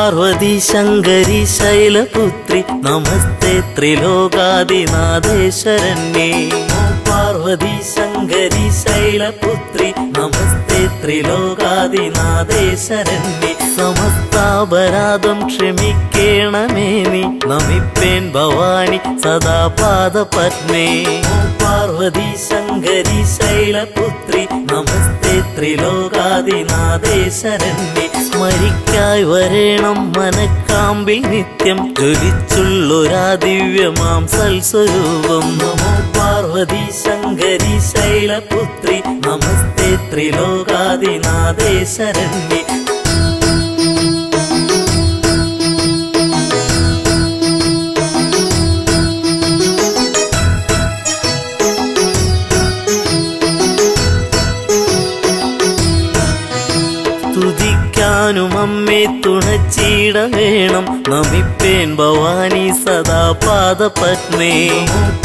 പാർവതി ശങ്കരി ശൈലപുത്രി നമസ്തേ ത്രിലോകാദിനാഥേശ്വരന്യേ. പാർവതി ശങ്കരി ശൈലപുത്രി നമസ്തേ ത്രിലോകാദിനാഥേശ്വരന്യേ. സമസ്താപരാധം ക്ഷമിക്കേണമേ നീ നമിപ്പേൻ ഭവാനി സദാ പാദപത്മേ. പാർവതി ശങ്കരി ശൈലപുത്രി നമസ്തേ ത്രിലോകാദിനാഥേശ്വരന്യേ. സ്മരിക്കായി വരേണം മനക്കാമ്പിൽ നിത്യം ജ്വലിച്ചുള്ളൊരാ ദിവ്യമാം സൽസ്വരൂപം. നമോ പാർവതി ശങ്കരി ശൈലപുത്രി നമസ്തേ ത്രിലോകാദിനാഥേശ്വരന്യേ. സ്തുതിക്കാനും അമ്മേ തുണച്ചീട വേണം നമിപ്പേൻ ഭവാനി സദാ പാദപത്മേ.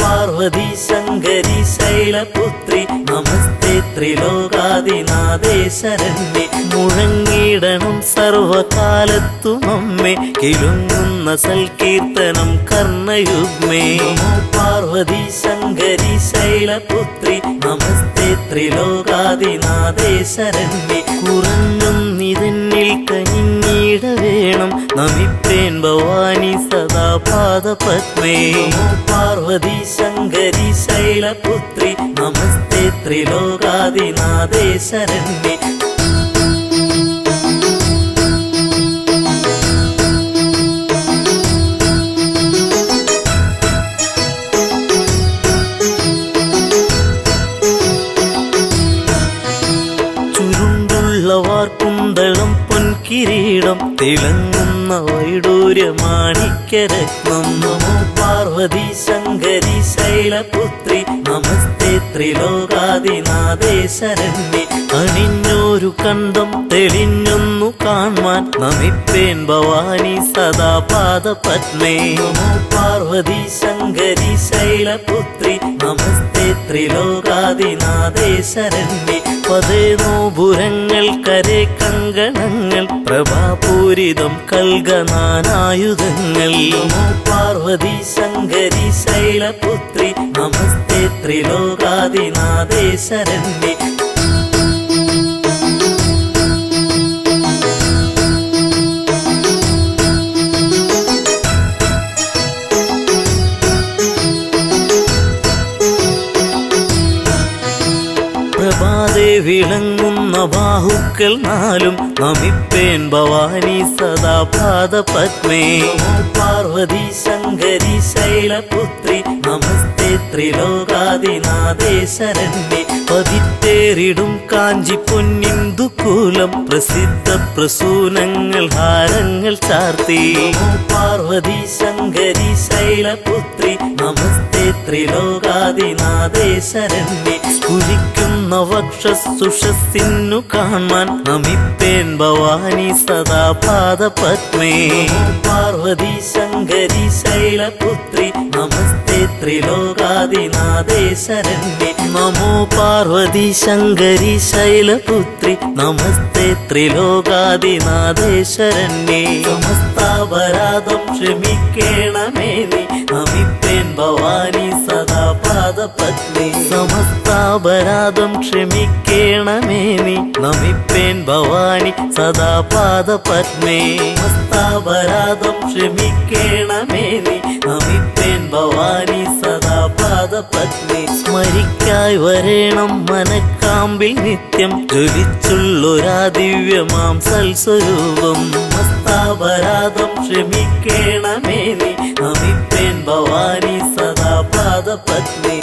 പാർവതി ശങ്കരി ശൈലപുത്രി നമസ്തേ ത്രിലോകാദിനാഥേശ്വരന്യേ. മുഴങ്ങിടണം സർവകാലത്തും അമ്മേ കിലുങ്ങുന്ന സൽകീർത്തനം കർണയുഗ്മേ. പാർവതി ശങ്കരി ശൈലപുത്രി നമസ്തേ ത്രിലോകാദിനാഥേശ്വരന്യേ. കുറഞ്ഞൊന്നിതെന്നിൽ കനിഞ്ഞിട വേണം നമിപ്പേൻ ഭവാനി സദാ പാദപത്മേ. പാർവതി ശങ്കരി ശൈലപുത്രി നമസ്തേ ത്രിലോകാദിനാഥേശ്വരന്യേ. കുണ്ടളം പൊൻകിരീടം തിളങ്ങുന്ന വൈഡൂര്യമാണിക്യരത്നം. നമോ പാർവതി ശങ്കരി ശൈലപുത്രി നമസ്തേ ത്രിലോകാദിനാഥേശ്വരന്യേ. അണിഞ്ഞോരു കണ്ടം തെളിഞ്ഞൊന്നു കാൺമാൻ നമിപ്പേൻ ഭവാനി സദാ പാദപത്മേ. നമോ പാർവതി ശങ്കരി ശൈലപുത്രി നമസ്തേ ത്രിലോകാദിനാഥേശ്വരന്യേ. പതേനോപുരങ്ങൾ കരേ കങ്കണങ്ങൾ പ്രഭാപൂരിതം കൽഗനാനായുധങ്ങൾ. നമോ പാർവതി ശങ്കരി ശൈലപുത്രി നമസ്തേ ത്രിലോകാദിനാഥേശ്വരന്യേ. പ്രഭാതേ വിളങ്ങുന്ന ബാഹുക്കൾ നാലും നമിപ്പേൻ ഭവാനി സദാ പാദപത്മേ. പാർവതി ശങ്കരി ശൈലപുത്രി നമസ്തേ ത്രിലോകാദിനാഥേശ്വരന്യേ. പതിത്തേറിടും കാഞ്ചി പൊന്നിന്ദുകൂലം പ്രസിദ്ധ പ്രസൂനങ്ങൾ ഹാരങ്ങൾ ചാർത്തി. പാർവതി ശങ്കരി ശൈലപുത്രി നമസ്തേ ത്രിലോകാദിനാഥേശ്വരന്യേ. സ്ഫുരിക്കുന്ന വക്ഷസുഷസ്സിന്നു കാൺമാൻ നമിപ്പേൻ ഭവാനി സദാ പാദപത്മേ. പാർവതി ശങ്കരി ശൈലപുത്രി നമസ്തേ ത്രിലോകാദിനാഥേശ്വരന്യേ. നമോ പാർവതി ശങ്കരി ശൈലപുത്രി നമസ്തേ ത്രിലോകാദിനാഥേശ്വരന്യേ. സമസ്താപരാധം ക്ഷമിക്കേണമേ നീ നമിപ്പേൻ ഭവാനി സദാ പാദപത്മേ. സമസ്താപരാധം ക്ഷമിക്കേണമേ നീ നമിപ്പേൻ ഭവാനി സദാ പാദപത്മേ. സമസ്താപരാധം ക്ഷമിക്കേണമേ നീ നമിപ്പേൻ ഭവാനി സദാ പാദപത്മേ. സ്മരിക്കായി വരേണം മനക്കാമ്പിൽ നിത്യം ജ്വലിച്ചുള്ളൊരാ ദിവ്യമാം സൽസ്വരൂപം. സമസ്താപരാധം ക്ഷമിക്കേണമേ നീ നമിപ്പേൻ ഭവാനി സദാ പാദപത്മേ.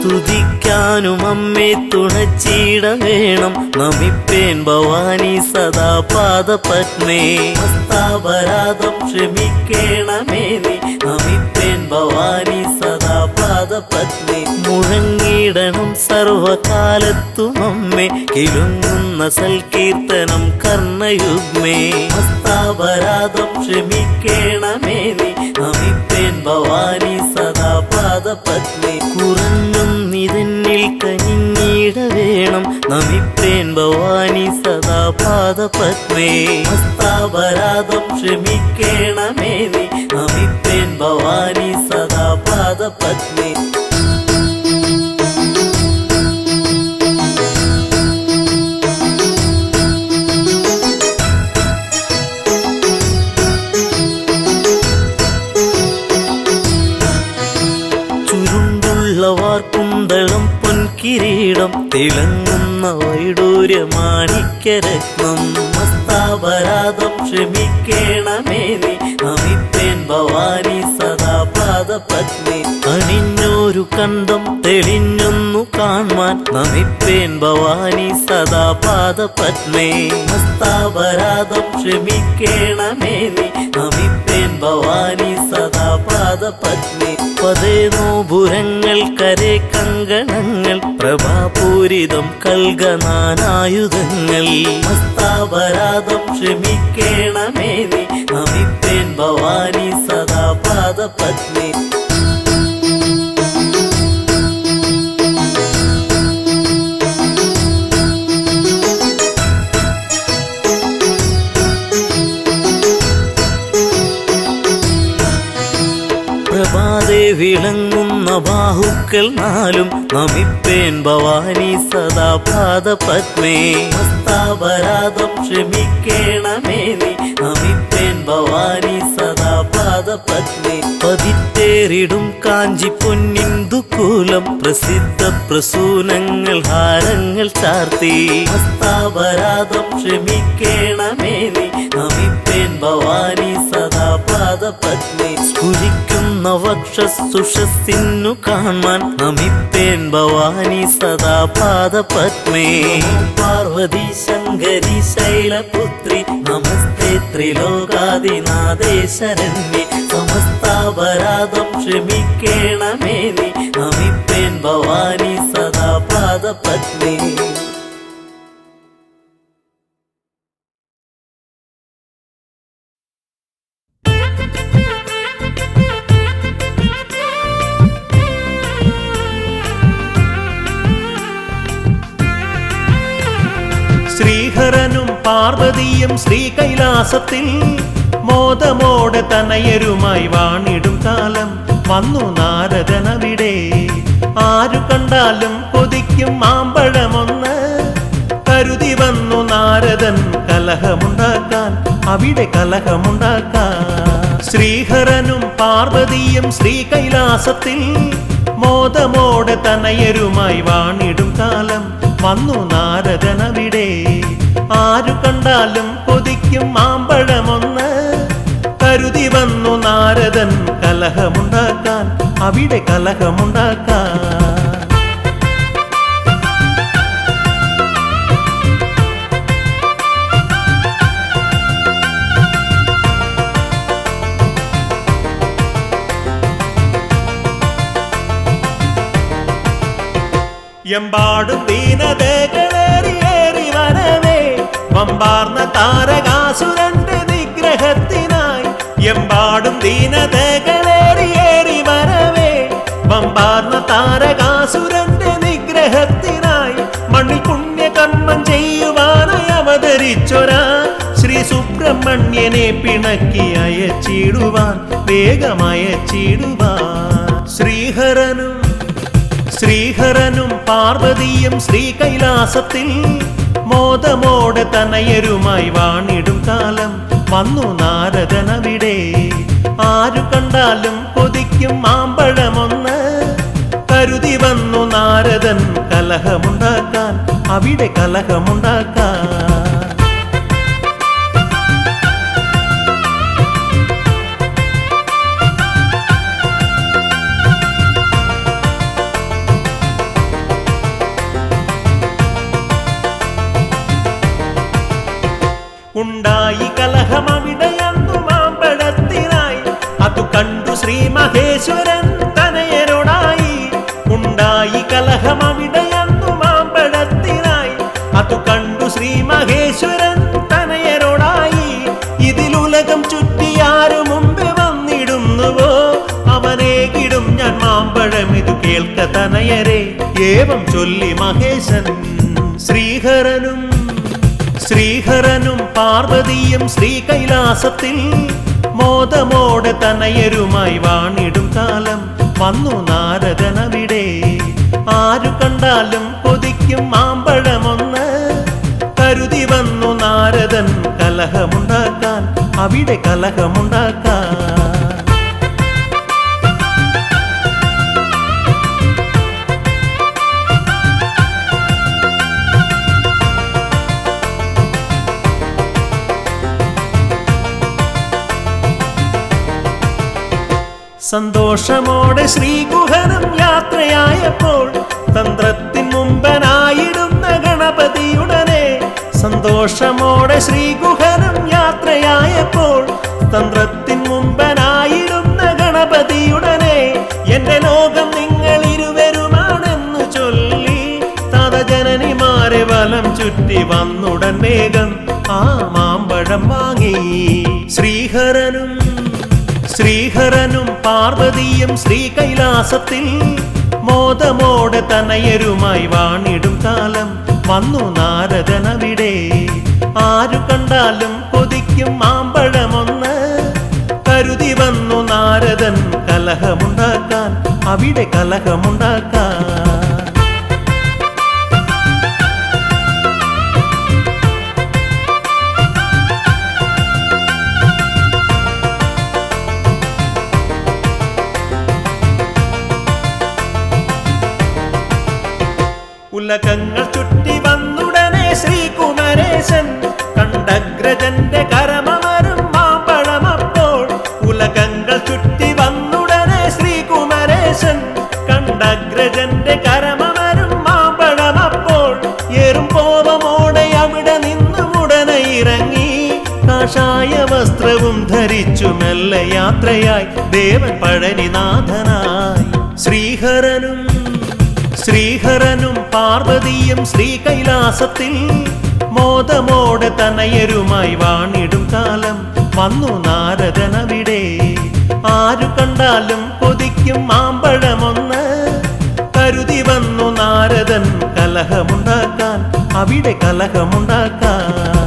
സ്തുതിക്കാനും അമ്മേ തുണച്ചീട വേണം നമിപ്പേൻ ഭവാനി സദാ പാദപത്മേ. സമസ്താപരാധം ക്ഷമിക്കേണമേ നീ നമിപ്പേൻ ഭവാനി സദാ പാദപത്നി മുഴങ്ങിടണം സർവകാലത്തും അമ്മേ കിലുങ്ങുന്ന സൽകീർത്തനം കർണയുഗ്മേ മസ്താപരാധം ക്ഷമിക്കേണമേ നീ നമിപ്പേൻ ഭവാനി സദാ പാദപത്നി കുറഞ്ഞൊന്നിതെന്നിൽ കനിഞ്ഞിട വേണം നമിപ്പേൻ ഭവാനി സദാ പാദപത്മേ മസ്താപരാധം ക്ഷമിക്കേണമേ നീ നമിപ്പേൻ ഭവാനി സദാ പാദപത്മേ കുന്തളം പൊൻകിരീടം തിളങ്ങുന്ന വൈഡൂര്യമാണിക്യരത്നം മസ്താപരാധം ക്ഷമിക്കേണമേ നീ നമിപ്പേൻ ഭവാനി സദാ പാദപത്നി അണിഞ്ഞൊരു കണ്ടം തെളിഞ്ഞൊന്നു കാൺമാൻ നമിപ്പേൻ ഭവാനി സദാ പാദപത്മേ മസ്താപരാധം ക്ഷമിക്കേണമേ നീ നമിപ്പേൻ ഭവാനി സദാ പാദപത്നി പതേ നോപുരങ്ങൾ കരേ കങ്കണങ്ങൾ പ്രഭാപൂരിതം കൽഗനാനായുധങ്ങൾ മസ്താപരാധം ക്ഷമിക്കേണമേ നീ നമിപ്പേൻ ഭവാനി സദാ പാദപത്നി പ്രഭാതേ വിളങ്ങുന്ന ബാഹുക്കൾ നാലും നമിപ്പേൻ ഭവാനി സദാ പാദപത്മേ മസ്താപരാധം ക്ഷമിക്കേണമേ നീ നമിപ്പേൻ ഭവാനി സദാ പാദപത്മേ പതിത്തേറിടും കാഞ്ചി പൊന്നിന്ദുകൂലം പ്രസിദ്ധ പ്രസൂനങ്ങൾ ഹാരങ്ങൾ ചാർത്തി മസ്താപരാധം ക്ഷമിക്കേണമേ നീ നമിപ്പേൻ ഭവാനി സദാ പാദപത്മേ സ്ഫുരിക്കുന്ന വക്ഷസുഷസ്സിന്നു കാണാൻ നമിപ്പേൻ ഭവാനി സദാ പാദപത്മേ പാർവതി ശങ്കരി ശൈലപുത്രി നമസ്തേ ത്രിലോകാദിനാഥേ ശരണ്യേ സമസ്താപരാധം ക്ഷമിക്കേണമേ നീ നമിപ്പേൻ ഭവാനി സദാ പാദപത്മേ ശ്രീഹരനും പാർവതിയും ശ്രീകൈലാസത്തിൽ മോദമോടെ തനയരുമായി വാണിടും കാലം വന്നു നാരദനവിടെ ആരു കണ്ടാലും കൊതിക്കും മാമ്പഴമൊന്ന് കരുതി വന്നു നാരദൻ കലഹമുണ്ടാക്കാൻ അവിടെ കലഹമുണ്ടാക്കാൻ ശ്രീഹരനും പാർവതിയും ശ്രീകൈലാസത്തിൽ മോദമോടെ തനയരുമായി വാണിടും കാലം വന്നു നാരദനവിടെ ആരു കണ്ടാലും കൊതിക്കും മാമ്പഴമൊന്ന് കരുതി വന്നു നാരദൻ കലഹമുണ്ടാക്കാൻ അവിടെ കലഹമുണ്ടാക്കാൻ എമ്പാടും ദീനതകളേറിയേറി വരവേ വമ്പാർന്ന താരകാസുരന്റെ നിഗ്രഹത്തിനായി എമ്പാടും ദീനതകളേറിയേറി വരവേ വമ്പാർന്ന താരകാസുരന്റെ നിഗ്രഹത്തിനായി മണ്ണിൽ പുണ്യകർമ്മം ചെയ്യുവാനായി അവതരിച്ചൊരാ ശ്രീ സുബ്രഹ്മണ്യനെ പിണക്കി അയച്ചിടുവാൻ വേഗമയച്ചിടുവാൻ ശ്രീഹരനും പാർവതിയും ശ്രീകൈലാസത്തിൽ മോദമോടെ തനയരുമായി വാണിടും കാലം വന്നു നാരദനവിടെ ആരു കണ്ടാലും കൊതിക്കും മാമ്പഴമൊന്ന് കരുതി വന്നു നാരദൻ കലഹമുണ്ടാക്കാൻ അവിടെ കലഹമുണ്ടാക്കാൻ ഉണ്ടായി കലഹമവിടെയന്നു മാമ്പഴത്തിനായി അതു കണ്ടു ശ്രീ മഹേശ്വരൻ തനയനോടായി മഹേശ്വരൻ തനയരോടായി ഇതിലുലകം ചുറ്റിയാരു മുമ്പ് വന്നിടുന്നുവോ അവനേകിടും ഞാൻ മാമ്പഴം ഇതു കേൾക്ക തനയരെ ഏവം ചൊല്ലി മഹേശൻ ശ്രീഹരനും പാർവതിയും ശ്രീകൈലാസത്തിൽ മോദമോടെ തനയരുമായി വാണിടും കാലം വന്നു നാരദനവിടെ ആരു കണ്ടാലും കൊതിക്കും മാമ്പഴമൊന്ന് കരുതി വന്നു നാരദൻ കലഹമുണ്ടാക്കാൻ അവിടെ കലഹമുണ്ടാക്കാൻ സന്തോഷമോടെ ശ്രീകുഹനും യാത്രയായപ്പോൾ തന്ത്രത്തിൻ മുമ്പനായിടുന്ന ഗണപതിയുടനെ സന്തോഷമോടെ ശ്രീകുഹനും യാത്രയായപ്പോൾ തന്ത്രത്തിൻ മുമ്പനായിടുന്ന ഗണപതിയുടനെ എന്റെ ലോകം നിങ്ങൾ ഇരുവരുമാണെന്നു ചൊല്ലി തതജനനിമാരെ വലം ചുറ്റി വന്നുടൻ വേഗം ആ മാമ്പഴം വാങ്ങി ശ്രീഹരനും പാർവതിയും ശ്രീകൈലാസത്തിൽ മോദമോടെ തനയരുമായി വാണിടും കാലം വന്നു നാരദനവിടെ ആരു കണ്ടാലും കൊതിക്കും മാമ്പഴമൊന്ന് കരുതി വന്നു നാരദൻ കലഹമുണ്ടാക്കാൻ അവിടെ കലഹമുണ്ടാക്കാൻ ഉലകങ്ങൾ ചുറ്റി വന്നുടനെ ശ്രീകുമരേശൻ കണ്ടഗ്രജന്റെ കരമമരും മാമ്പഴമപ്പോൾ ഉലകങ്ങൾ ചുറ്റി വന്നുടനെ ശ്രീകുമരേശൻ കണ്ടഗ്രജന്റെ കരമമരും മാമ്പഴമപ്പോൾ ഏറും കോപമോടെ അവിടെ നിന്നും ഉടനെ ഇറങ്ങി കാഷായ വസ്ത്രവും ധരിച്ചു മെല്ലെ യാത്രയായി ദേവൻ പഴനിനാഥനായി ശ്രീഹരനും പാർവതിയും ശ്രീകൈലാസത്തിൽ മോദമോടെ തനയരുമായി വാണിടും കാലം വന്നു നാരദനവിടെ ആരു കണ്ടാലും കൊതിക്കും മാമ്പഴമൊന്ന് കരുതി വന്നു നാരദൻ കലഹമുണ്ടാക്കാൻ അവിടെ കലഹമുണ്ടാക്കാൻ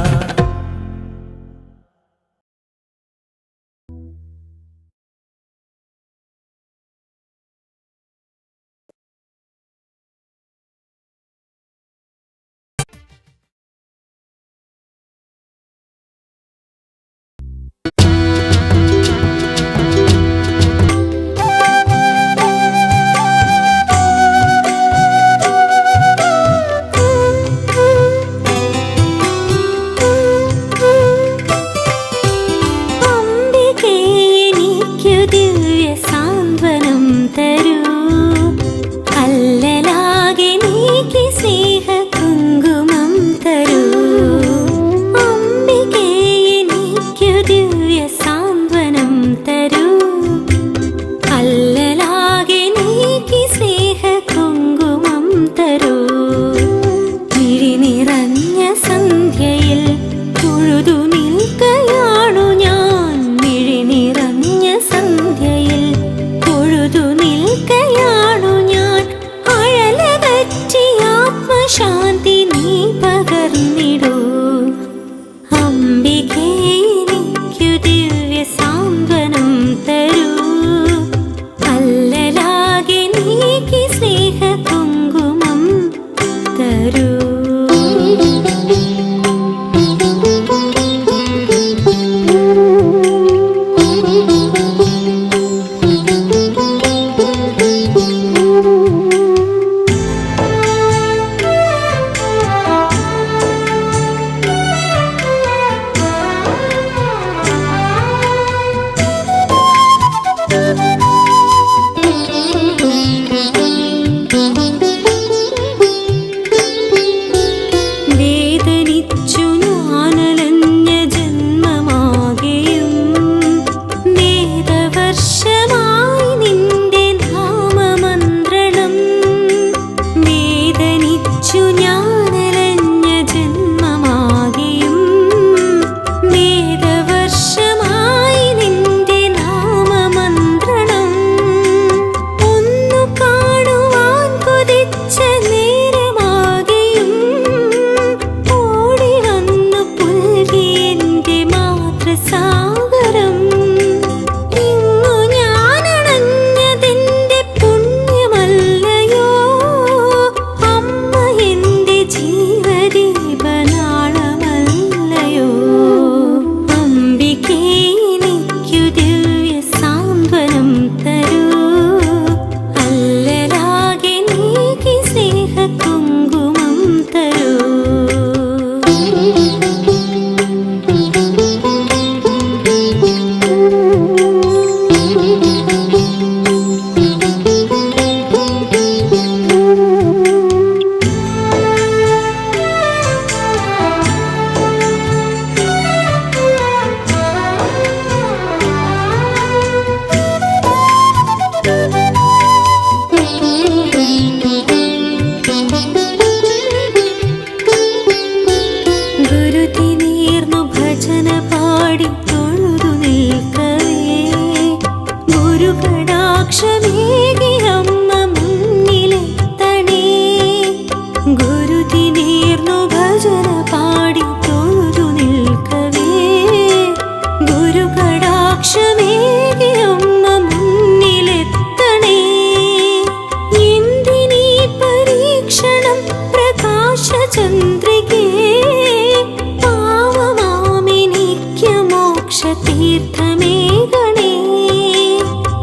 മോക്ഷതീർത്ഥമേകണേ.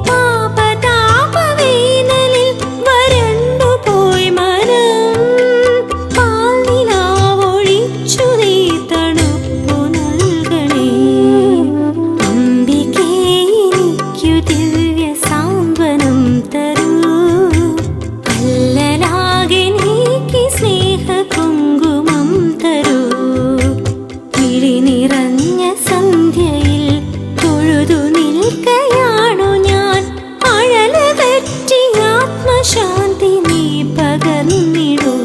പാപതാപവേനലിൽ വരണ്ടുപോയി മനം, പാൽനിലാവൊഴിച്ചു നീ തണുപ്പു നൽകണേ. അംബികേ എനിക്കു ദിവ്യ സാന്ത്വനം തരൂ, അല്ലലാകെ നീക്കി സ്നേഹ കുങ്കുമം തരൂ. മിഴി നിറഞ്ഞ സന്ധ്യയിൽ തൊഴുതു നിൽക്കയാണു ഞാൻ, അഴലകറ്റി ആത്മശാന്തി നീ പകർന്നിടൂ.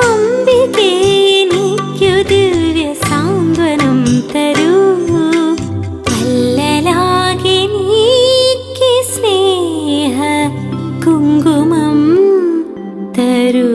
അംബികേ എനിക്കു ദിവ്യ സാന്ത്വനം തരൂ, അല്ലലാകെ നീക്കി സ്നേഹ കുങ്കുമം തരൂ.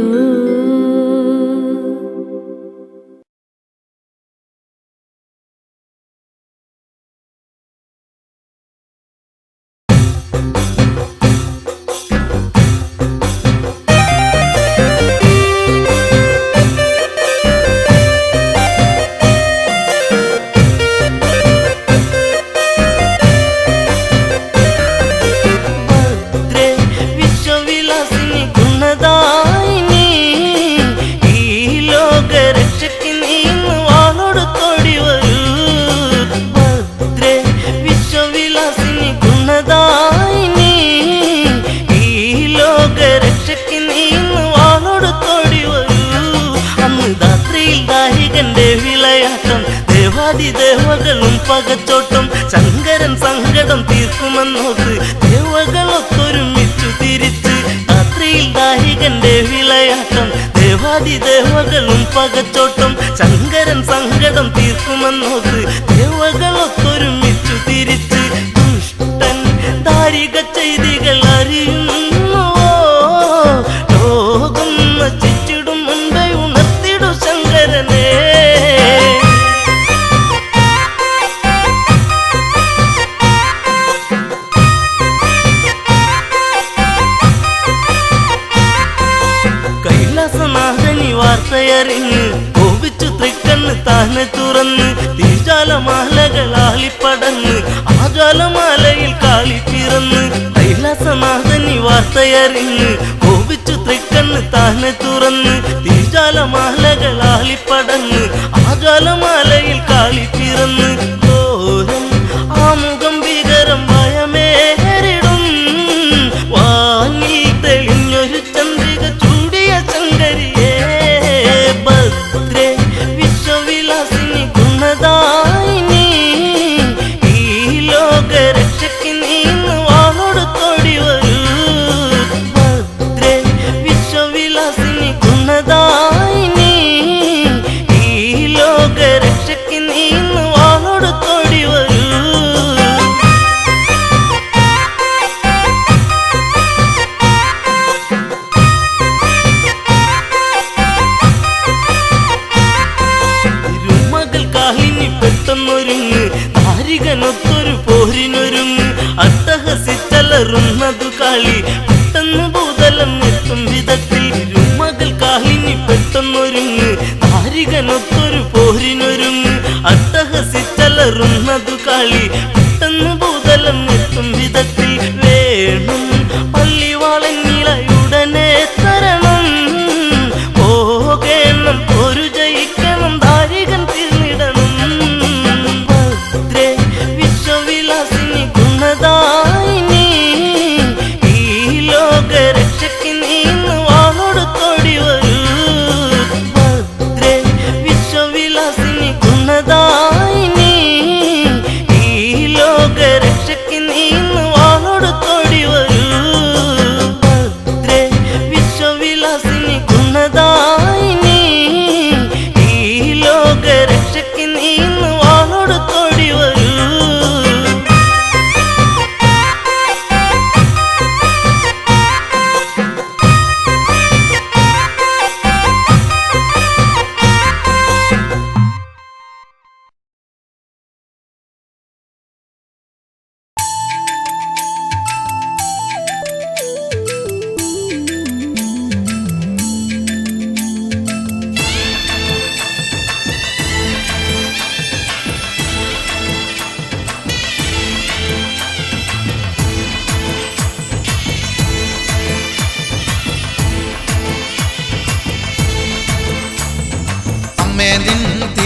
ഭദ്രേ വിശ്വവിലാസിനി ഗുണദായിനി, ഈ ലോകരക്ഷയ്ക്ക് നീ ഇന്ന് വാളോടുത്തോടി വരൂ. ഭദ്രേ വിശ്വവിലാസിനി ഗുണദായിനി, ഈ ലോകരക്ഷയ്ക്ക് നീ ഇന്ന് വാളോടുത്തോടി വരൂ. അന്ന് രാത്രിയിൽ ദാരികന്റെ വിളയാട്ടം, ദേവാദിദേവകളും പകച്ചോട്ടം, ശങ്കരൻ സങ്കടം തീർക്കുമെന്നോർത്ത് ദേവകളൊത്തൊരുമിച്ചു തിരിച്ച്. രാത്രിയിൽ ദാരികന്റെ വിളയാട്ടം, ദേവാദിദേവകളും പകച്ചോട്ടം, ശങ്കരൻ സങ്കടം തീർക്കുമെന്നോർത്ത് ദേവകളൊത്തൊരുമിച്ചു തിരിച്ച്. ദുഷ്ടൻ ദാരിക ചെയ്തികൾ അറിയുന്നുവോ, ലോകം നശിച്ചിടും മുൻപേ ഉണർത്തിടു ശങ്കരനെ. കൈലാസനാഥനി വാർത്തയറിഞ്ഞ് കോപിച്ചു തൃക്കണ്ണ് താനെ തുറന്ന്, തീജാലമാലകളാളിപ്പടന്ന് ആജാലമാലയിൽ കാളി പിറന്ന്. കൈലാസനാഥനി വാർത്തയറിഞ്ഞ് കോപിച്ചു തൃക്കണ്ണ് താനെ തുറന്ന്, തീജാലമാലകളാളിപ്പടന്ന് ആജാലമാലയിൽ കാളി പിറന്ന്. ഘോരം ആമുഖം ഭീകരം ഭയമേറിടും, വാനിൽ തെളിഞ്ഞൊരു ചന്ദ്രിക ചൂടിയ ശങ്കരിയേ. ഭദ്രേ വിശ്വവിലാസിനി ഗുണദായിനി, ഈ ലോകരക്ഷയ്ക്ക് നീ ഇന്ന് വാളോടുത്തോടി വരൂ. ഭദ്രേ വിശ്വവിലാസിനി ഗുണദായിനി, ഈ ലോകരക്ഷയ്ക്ക് നീ ഇന്ന് വാളോടുത്തോടി വരൂ. തിരുമകൾ കാഹിനി പെട്ടെന്നൊരുങ്ങ്, താരികനൊത്തൊരു പോരിനൊരുങ്ങ്, അട്ടഹസിച്ചലറുന്നതു കാളി പെട്ടെന്ന് ഭൂതലം എത്തും വിധത്തിൽ. തിരുമകൾ കാഹിനി പെട്ടെന്നൊരുങ്ങ്, താരികനൊത്തൊരു പോരിനൊരുങ്ങ്, അട്ടഹസിച്ചലറുന്നതു കാളി പെട്ടെന്ന് ഭൂതലം എത്തും വിധത്തിൽ. വേണം പള്ളിവാളന്നിളയുടനെ തരണം, പോകേണം ഒരു ജയിക്കണം ദാരികൻ തീർന്നിടണം. ഭദ്രേ വിശ്വവിലാസിനി ഗുണദായിനി, ഈ ലോകരക്ഷയ്ക്ക് നീ ഇന്ന് വാളോടുത്തോടി വരൂ. ഭദ്രേ വിശ്വവിലാസിനി ഗുണദായിനി, ഈ ലോകരക്ഷയ്ക്ക് നീ ഇന്ന് വാളോടുത്തോടി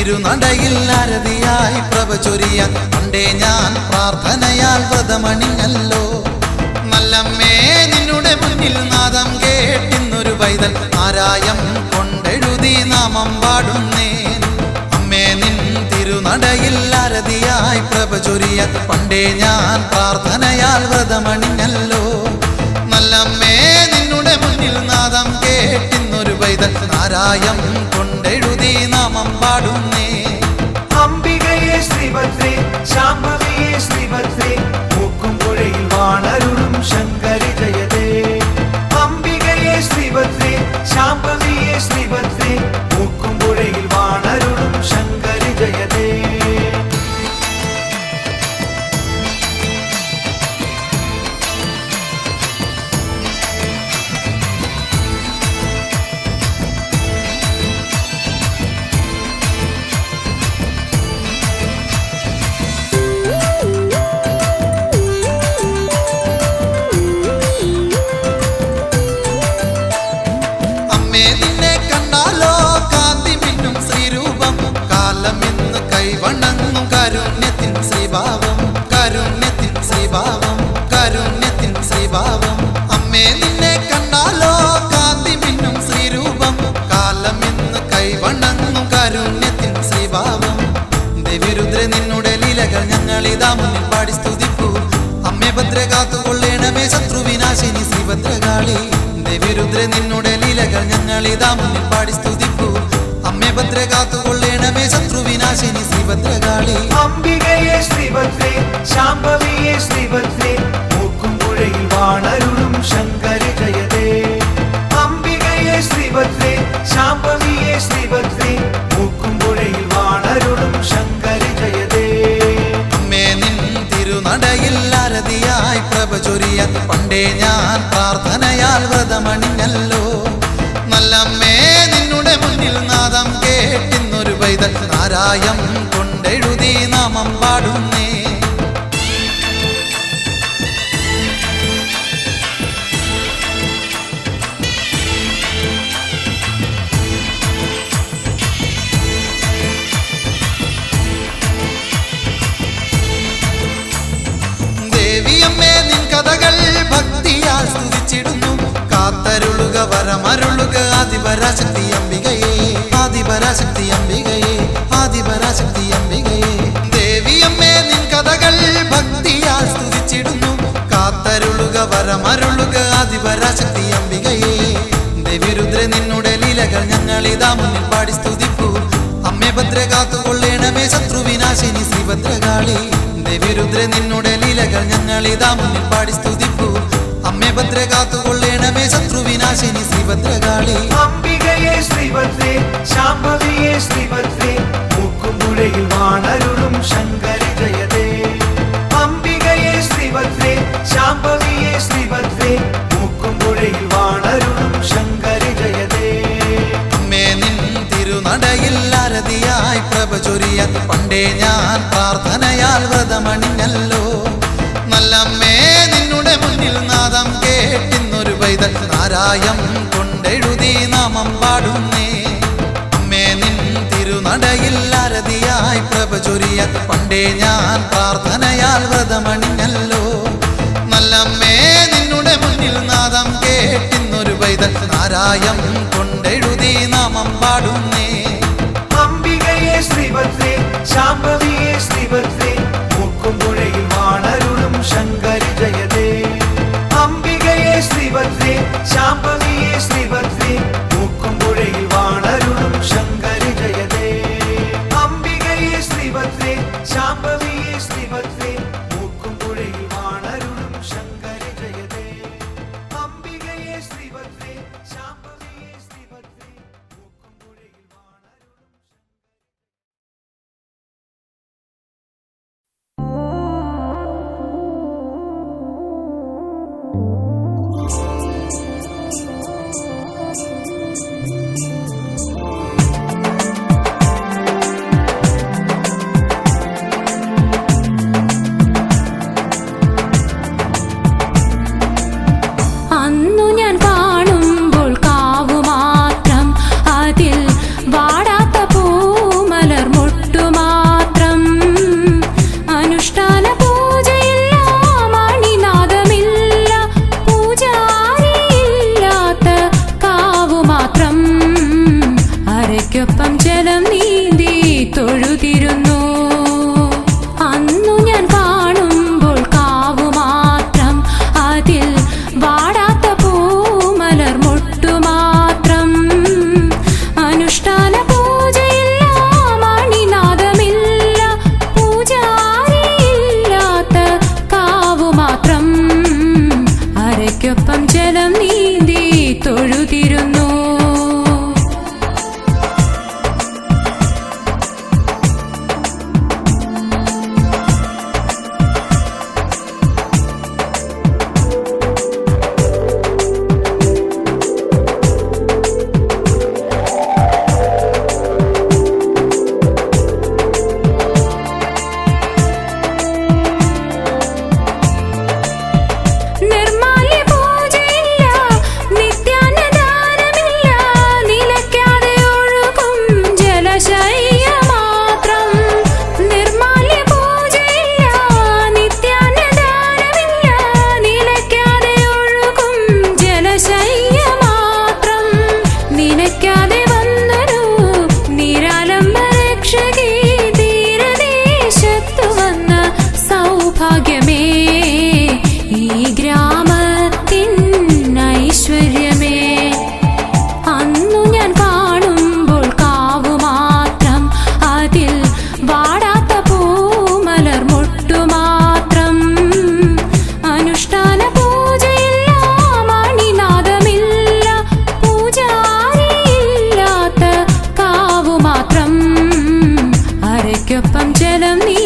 തിരുനടയിൽ ആരതിയായി പ്രഭ ചൊരിയാൻ പണ്ടേ ഞാൻ പ്രാർത്ഥനയാൽ വ്രതമണിഞ്ഞല്ലോ. നല്ലമ്മേ നിന്നുടെ മുന്നിൽ നാദം കേട്ടിന്നൊരു പൈതൽ ആരായം കൊണ്ടെഴുതി നാമം പാടുന്നേൻ. അമ്മേ നിൻ തിരുനടയിൽ ആരതിയായി പ്രഭ ചൊരിയാൻ പണ്ടേ ഞാൻ പ്രാർത്ഥനയാൽ വ്രതമണിഞ്ഞല്ലോ. നല്ലമ്മേ നിന്നുടെ മുന്നിൽ നാദം കേട്ടിന്നൊരു പൈതൽ ആരായം കൊണ്ടെഴുതി നാമം പാടുന്നേ. അംബികയെ ശ്രീഭദ്രേ ശാംഭവിയെ ശ്രീഭദ്രേ മൂക്കുംപുഴയിൽ വാണരുളും ശങ്കരി ജയതേ. അംബികയെ ശ്രീഭദ്രേ ശാംഭവിയെ ശ്രീഭദ്രേ മൂക്കുംപുഴയിൽ വാണരുളും ശങ്കരി ജയതേ. അമ്മേ നിന്നെ കണ്ടാലോ കാന്തി മിന്നും ശ്രീരൂപം. കാലമിന്ന് കൈവണങ്ങും കാരുണ്യത്തിൻ ശ്രീഭാവം, കാരുണ്യത്തിൻ ശ്രീഭാവം, കാരുണ്യത്തിൻ ശ്രീഭാവം. അമ്മേ നിന്നെ കണ്ടാലോ കാന്തി മിന്നും ശ്രീരൂപം. കാലമിന്ന് കൈവണങ്ങും കാരുണ്യത്തിൻ ശ്രീഭാവം. ദേവിരുദ്ര നിന്നുടെ ലീലകൾ ഞങ്ങളിതാ മുന്നിൽ പാടി സ്തുതിപ്പൂ. അമ്മേ ഭദ്ര കാത്തുകൊള്ളേണമേ ശത്രുവിനാശിനി ശ്രീഭദ്രകാളി. ദേവിരുദ്ര നിന്നുടെ ലീലകൾ ഞങ്ങളിതാ മുന്നിൽ പാടി സ്തുതിപ്പൂ. അമ്മേ ഭദ്ര കാത്തുകൊള്ളേണമേ ശത്രുവിനാശിനി ശ്രീഭദ്രകാളി. അംബികയെ ശ്രീഭദ്രേ ശാംഭവിയെ ശ്രീഭദ്രേ മൂക്കുംപുഴയിൽ വാണരുളും ശങ്കരി ജയതേ. അംബികയെ ശ്രീഭദ്രേ ശാംഭവിയെ ശ്രീഭദ്രേ മൂക്കുംപുഴയിൽ വാണരുളും ശങ്കരി ജയതേ. അമ്മേ നിൻ തിരുനടയിൽ ആരതിയായി പ്രഭ ചൊരിയാൻ പണ്ടേ ഞാൻ പ്രാർത്ഥനയാൽ വ്രതമണിഞ്ഞല്ലോ. നല്ലമ്മേ നിന്നുടെ മുന്നിൽ നാദം കേട്ടിന്നൊരു പൈതൽ ആരായം കൊണ്ടെഴുതി നാമം പാടുന്നേ. ദേവിയമ്മേ നിൻ കഥകൾ ഭക്തിയാൽ സ്തുതിച്ചിടുന്നു. കാത്തരുളുക വരമരുളുക ആദിപരാശക്തി അംബികയെ, ആദിപരാശക്തി അംബികയെ, ആദിപരാശക്തി അംബികയെ. ദേവിയമ്മേ നിൻ കഥകൾ ഭക്തിയാൽ സ്തുതിച്ചിടുന്നു. കാത്തരുളുക വരമരുളുക ആദിപരാശക്തി അംബികയെ. ദേവിരുദ്ര നിന്നുടെ ലീലകൾ ഞങ്ങളിതാ മുന്നിൽ പാടി സ്തുതിപ്പൂ. അമ്മേ ഭദ്ര കാത്തുകൊള്ളേണമേ ശത്രുവിനാശിനി ശ്രീഭദ്രകാളി. ദേവിരുദ്ര നിന്നുടെ ലീലകൾ ഞങ്ങളിതാ മുന്നിൽ പാടി സ്തുതിപ്പൂ. അമ്മേ ഭദ്ര കാത്തുകൊള്ളേണമേ ശത്രുവിനാശിനി ശ്രീഭദ്രകാളി. അംബികയെ ശ്രീഭദ്രേ ശാംഭവിയെ ശ്രീഭദ്രേ മൂക്കുംപുഴയിൽ വാണരുളും ശങ്കരി ജയതേ. അംബികയെ ശ്രീഭദ്രേ ശാംഭവിയെ ശ്രീഭദ്രേ മൂക്കുംപുഴയിൽ വാണരുളും ശങ്കരി ജയതേ. അമ്മേ നിൻ തിരുനടയിൽ ആരതിയായി പ്രഭ ചൊരിയാൻ പണ്ടേ ഞാൻ പ്രാർത്ഥനയാൽ വ്രതമണിഞ്ഞല്ലോ. നല്ലമ്മേ നിന്നുടെ മുന്നിൽ നാദം കേട്ടിന്നൊരു പൈതൽ ആരായം കൊണ്ടെഴുതി നാമം പാടുന്നേ. അമ്മേ നിൻ തിരുനടയിൽ ആരതിയായി പ്രഭ ചൊരിയാൻ പണ്ടേ ഞാൻ പ്രാർത്ഥനയാൽ വ്രതമണിഞ്ഞല്ലോ. നല്ലമ്മേ നിന്നുടെ മുന്നിൽ നാദം കേട്ടിന്നൊരു പൈതൽ ആരായം കൊണ്ടെഴുതി നാമം പാടുന്നേ. അംബികയെ ശ്രീഭദ്രേ ശാംഭവിയെ ശ്രീഭദ്രേ മൂക്കുംപുഴയിൽ വാണരുളും ശങ്കരി ജയതേ. അംബികയെ ശ്രീഭദ്രേ ശാംഭവിയെ ശ്രീഭദ്രേ മൂക്കുംപുഴയിൽ വാണരുളും ശങ്കരി ജയതേ. അംബികയെ ശ്രീഭദ്രേ ശാംഭവിയെ ശ്രീഭദ്രേ മൂക്കുംപുഴയിൽ വാണരുളും ശങ്കരി ജയതേ. അംബികയെ ശ്രീഭദ്രേ ശാംഭവിയെ ശ്രീഭദ്രേ മൂക്കുംപുഴയിൽ വാണ നീ